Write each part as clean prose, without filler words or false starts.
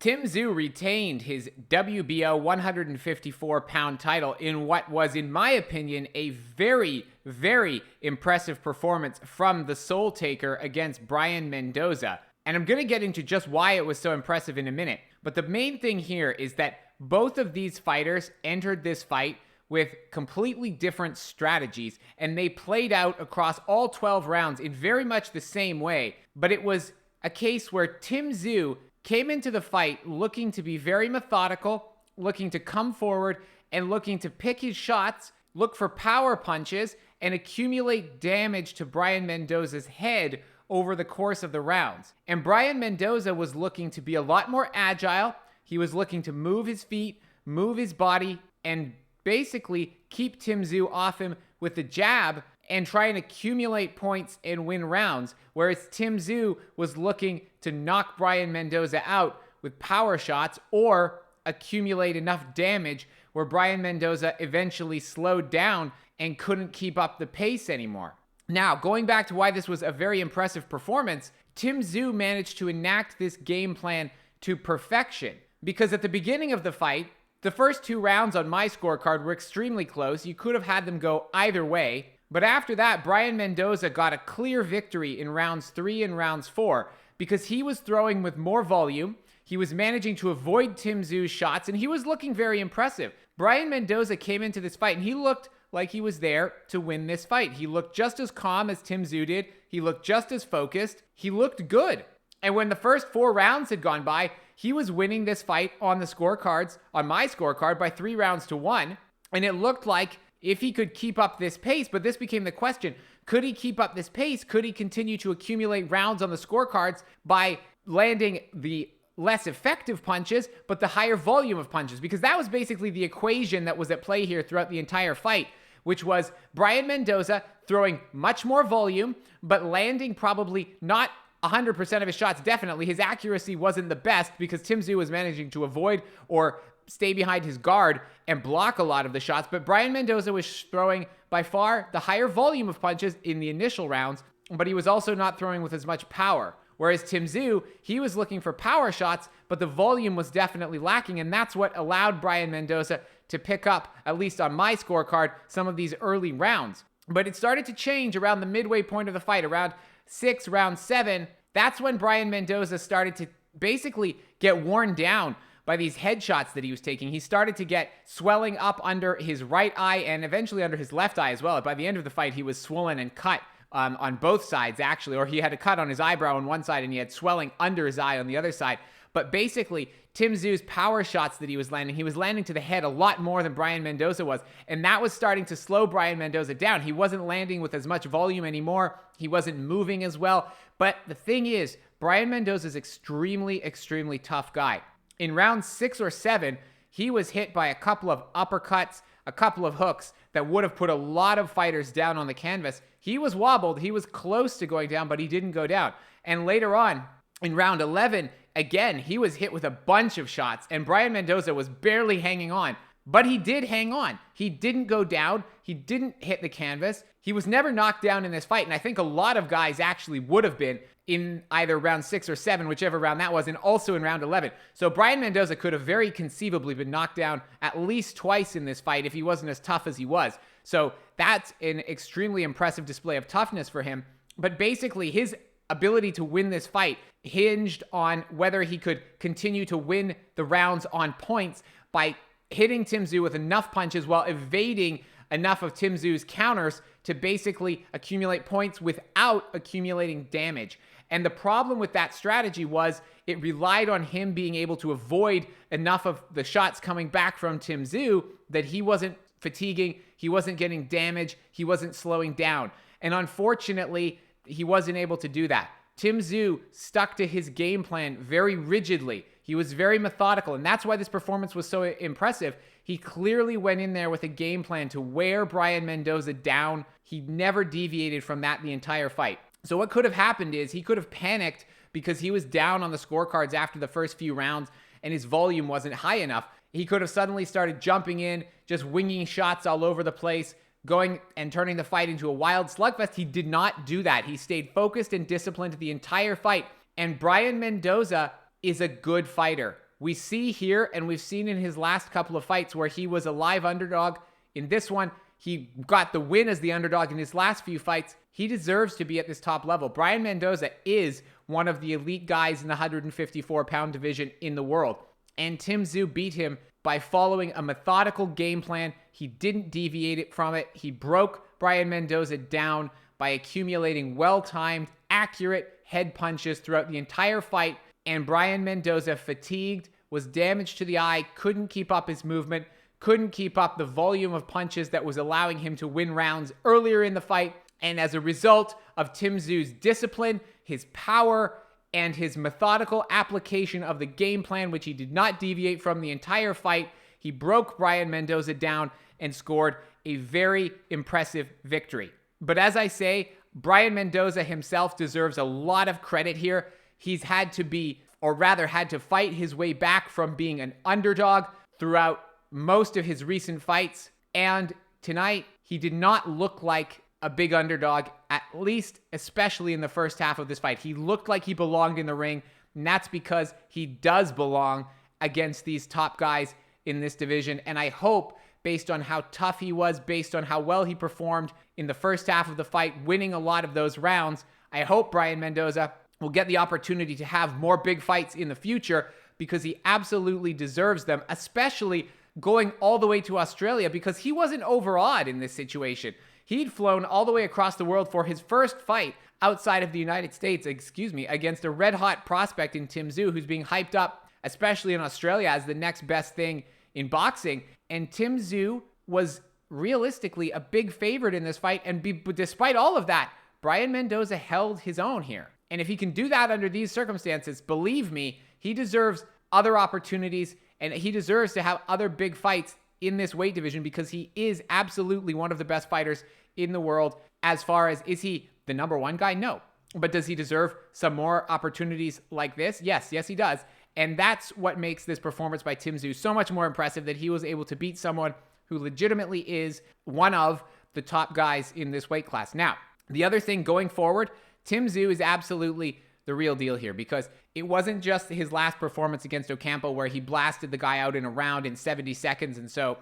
TSZYU retained his WBO 154-pound title in what was, in my opinion, a very, very impressive performance from the Soul Taker against BRIAN Mendoza. And I'm going to get into just why it was so impressive in a minute. But the main thing here is that both of these fighters entered this fight with completely different strategies, and they played out across all 12 rounds in very much the same way. But it was a case where TSZYU came into the fight looking to be very methodical, looking to come forward and looking to pick his shots, look for power punches, and accumulate damage to BRIAN Mendoza's head over the course of the rounds. And BRIAN Mendoza was looking to be a lot more agile. He was looking to move his feet, move his body, and basically keep TSZYU off him with the jab and try and accumulate points and win rounds, whereas TSZYU was looking to knock BRIAN Mendoza out with power shots or accumulate enough damage where BRIAN Mendoza eventually slowed down and couldn't keep up the pace anymore. Now, going back to why this was a very impressive performance, TSZYU managed to enact this game plan to perfection, because at the beginning of the fight, the first 2 rounds on my scorecard were extremely close. You could have had them go either way. But after that, BRIAN Mendoza got a clear victory in rounds 3 and rounds 4 because he was throwing with more volume. He was managing to avoid TSZYU's shots, and he was looking very impressive. BRIAN Mendoza came into this fight, and he looked like he was there to win this fight. He looked just as calm as TSZYU did. He looked just as focused. He looked good. And when the first 4 rounds had gone by, he was winning this fight on the scorecards, on my scorecard, by 3 rounds to 1. And it looked like if he could keep up this pace, but this became the question, could he keep up this pace? Could he continue to accumulate rounds on the scorecards by landing the less effective punches, but the higher volume of punches? Because that was basically the equation that was at play here throughout the entire fight, which was BRIAN Mendoza throwing much more volume, but landing probably not 100% of his shots. Definitely, his accuracy wasn't the best because TSZYU was managing to avoid or stay behind his guard and block a lot of the shots. But BRIAN Mendoza was throwing by far the higher volume of punches in the initial rounds, but he was also not throwing with as much power. Whereas TSZYU, he was looking for power shots, but the volume was definitely lacking, and that's what allowed BRIAN Mendoza to pick up, at least on my scorecard, some of these early rounds. But it started to change around the midway point of the fight, around 6, round 7. That's when BRIAN Mendoza started to basically get worn down by these headshots that he was taking. He started to get swelling up under his right eye and eventually under his left eye as well. By the end of the fight, he was swollen and cut on both sides, actually, or he had a cut on his eyebrow on one side and he had swelling under his eye on the other side. But basically, TSZYU's power shots that he was landing to the head a lot more than BRIAN Mendoza was, and that was starting to slow BRIAN Mendoza down. He wasn't landing with as much volume anymore. He wasn't moving as well. But the thing is, BRIAN Mendoza is extremely, extremely tough guy. In round 6 or 7, he was hit by a couple of uppercuts, a couple of hooks that would have put a lot of fighters down on the canvas. He was wobbled. He was close to going down, but he didn't go down. And later on, in round 11, again, he was hit with a bunch of shots, and BRIAN Mendoza was barely hanging on. But he did hang on. He didn't go down. He didn't hit the canvas. He was never knocked down in this fight, and I think a lot of guys actually would have been in either round 6 or 7, whichever round that was, and also in round 11. So BRIAN Mendoza could have very conceivably been knocked down at least twice in this fight if he wasn't as tough as he was. So that's an extremely impressive display of toughness for him. But basically, his ability to win this fight hinged on whether he could continue to win the rounds on points by hitting TSZYU with enough punches while evading enough of TSZYU's counters to basically accumulate points without accumulating damage. And the problem with that strategy was it relied on him being able to avoid enough of the shots coming back from TSZYU that he wasn't fatiguing, he wasn't getting damage, he wasn't slowing down. And unfortunately, he wasn't able to do that. TSZYU stuck to his game plan very rigidly. He was very methodical, and that's why this performance was so impressive. He clearly went in there with a game plan to wear BRIAN Mendoza down. He never deviated from that the entire fight. So what could have happened is he could have panicked because he was down on the scorecards after the first few rounds and his volume wasn't high enough. He could have suddenly started jumping in, just winging shots all over the place, going and turning the fight into a wild slugfest. He did not do that. He stayed focused and disciplined the entire fight. And BRIAN Mendoza is a good fighter. We see here, and we've seen in his last couple of fights where he was a live underdog. In this one, he got the win as the underdog. In his last few fights, he deserves to be at this top level. Brian Mendoza is one of the elite guys in the 154-pound division in the world. And TSZYU beat him by following a methodical game plan. He didn't deviate from it. He broke Brian Mendoza down by accumulating well-timed, accurate head punches throughout the entire fight. And Brian Mendoza, fatigued, was damaged to the eye, couldn't keep up his movement, couldn't keep up the volume of punches that was allowing him to win rounds earlier in the fight. And as a result of TSZYU's discipline, his power, and his methodical application of the game plan, which he did not deviate from the entire fight, he broke Brian Mendoza down and scored a very impressive victory. But as I say, Brian Mendoza himself deserves a lot of credit here. He's had to fight his way back from being an underdog throughout most of his recent fights. And tonight, he did not look like a big underdog, at least especially in the first half of this fight. He looked like he belonged in the ring, and that's because he does belong against these top guys in this division. And I hope, based on how tough he was, based on how well he performed in the first half of the fight, winning a lot of those rounds, I hope Brian Mendoza will get the opportunity to have more big fights in the future, because he absolutely deserves them, especially going all the way to Australia, because he wasn't overawed in this situation. He'd flown all the way across the world for his first fight outside of the United States, against a red-hot prospect in TSZYU, who's being hyped up, especially in Australia, as the next best thing in boxing. And TSZYU was realistically a big favorite in this fight, and despite all of that, Brian Mendoza held his own here. And if he can do that under these circumstances, believe me, he deserves other opportunities, and he deserves to have other big fights in this weight division, because he is absolutely one of the best fighters in the world. As far as, is he the number one guy? No. But does he deserve some more opportunities like this? Yes, he does. And that's what makes this performance by TSZYU so much more impressive, that he was able to beat someone who legitimately is one of the top guys in this weight class. Now, the other thing going forward, TSZYU is absolutely the real deal here, because it wasn't just his last performance against Ocampo where he blasted the guy out in a round in 70 seconds. And so,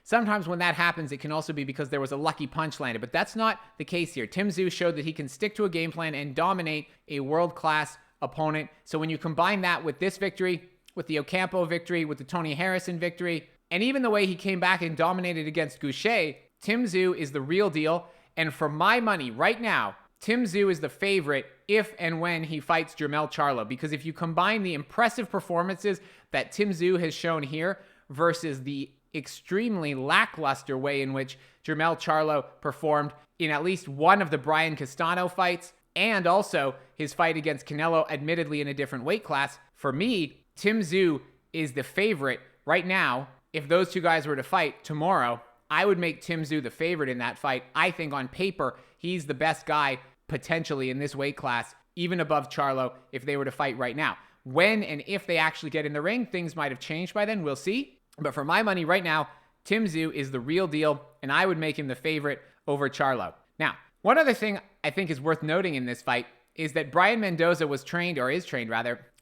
sometimes when that happens, it can also be because there was a lucky punch landed, but that's not the case here. TSZYU showed that he can stick to a game plan and dominate a world-class opponent. So when you combine that with this victory, with the Ocampo victory, with the Tony Harrison victory, and even the way he came back and dominated against Goucher, TSZYU is the real deal. And for my money right now, TSZYU is the favorite if and when he fights Jermell Charlo, because if you combine the impressive performances that TSZYU has shown here versus the extremely lackluster way in which Jermell Charlo performed in at least one of the Brian Castano fights, and also his fight against Canelo, admittedly in a different weight class, for me, TSZYU is the favorite right now. If those two guys were to fight tomorrow, I would make TSZYU the favorite in that fight. I think on paper, he's the best guy potentially in this weight class, even above Charlo, if they were to fight right now. When and if they actually get in the ring, things might have changed by then. We'll see. But for my money right now, TSZYU is the real deal, and I would make him the favorite over Charlo. Now, one other thing I think is worth noting in this fight is that Brian Mendoza is trained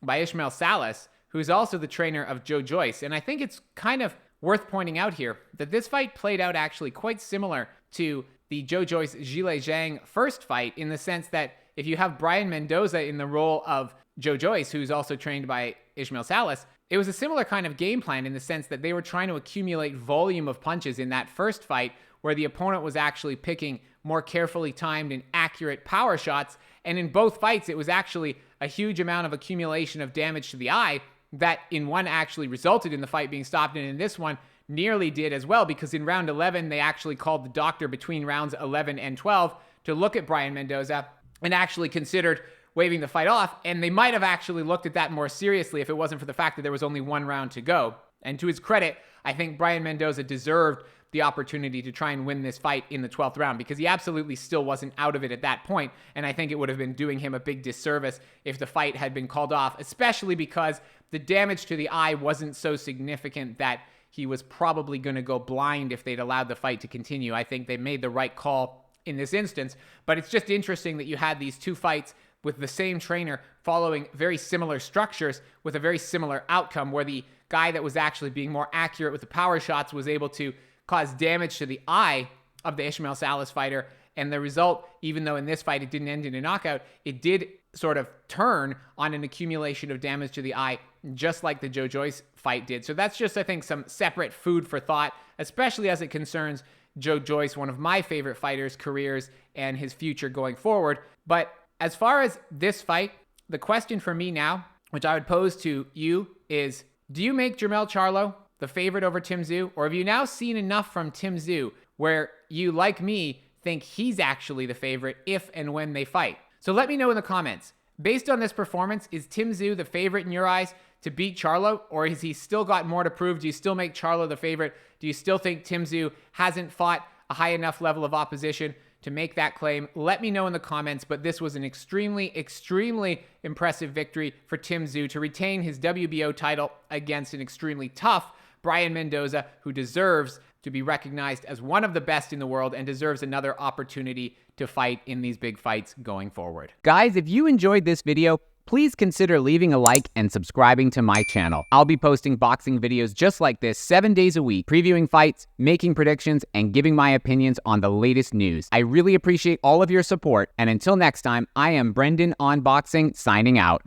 by Ishmael Salas, who's also the trainer of Joe Joyce. And I think it's kind of worth pointing out here that this fight played out actually quite similar to the Joe Joyce-Zhilei Zhang first fight, in the sense that if you have Brian Mendoza in the role of Joe Joyce, who's also trained by Ishmael Salas, it was a similar kind of game plan in the sense that they were trying to accumulate volume of punches in that first fight, where the opponent was actually picking more carefully timed and accurate power shots. And in both fights, it was actually a huge amount of accumulation of damage to the eye that in one actually resulted in the fight being stopped, and in this one nearly did as well, because in round 11, they actually called the doctor between rounds 11 and 12 to look at Brian Mendoza and actually considered waving the fight off. And they might have actually looked at that more seriously if it wasn't for the fact that there was only one round to go. And to his credit, I think Brian Mendoza deserved the opportunity to try and win this fight in the 12th round, because he absolutely still wasn't out of it at that point. And I think it would have been doing him a big disservice if the fight had been called off, especially because the damage to the eye wasn't so significant that he was probably going to go blind if they'd allowed the fight to continue. I think they made the right call in this instance. But it's just interesting that you had these two fights with the same trainer following very similar structures with a very similar outcome, where the guy that was actually being more accurate with the power shots was able to cause damage to the eye of the Ishmael Salas fighter. And the result, even though in this fight it didn't end in a knockout, it did sort of turn on an accumulation of damage to the eye, just like the Joe Joyce fight did. So that's just, I think, some separate food for thought, especially as it concerns Joe Joyce, one of my favorite fighters' careers and his future going forward. But as far as this fight, the question for me now, which I would pose to you, is do you make Jermell Charlo the favorite over Tim Tszyu? Or have you now seen enough from Tim Tszyu where you, like me, think he's actually the favorite if and when they fight? So let me know in the comments. Based on this performance, is Tim Tszyu the favorite in your eyes to beat Charlo, or has he still got more to prove? Do you still make Charlo the favorite? Do you still think Tim Tszyu hasn't fought a high enough level of opposition to make that claim? Let me know in the comments, but this was an extremely, extremely impressive victory for Tim Tszyu to retain his WBO title against an extremely tough BRIAN Mendoza, who deserves to be recognized as one of the best in the world and deserves another opportunity to fight in these big fights going forward. Guys, if you enjoyed this video, please consider leaving a like and subscribing to my channel. I'll be posting boxing videos just like this 7 days a week, previewing fights, making predictions, and giving my opinions on the latest news. I really appreciate all of your support, and until next time, I am Brendan on Boxing, signing out.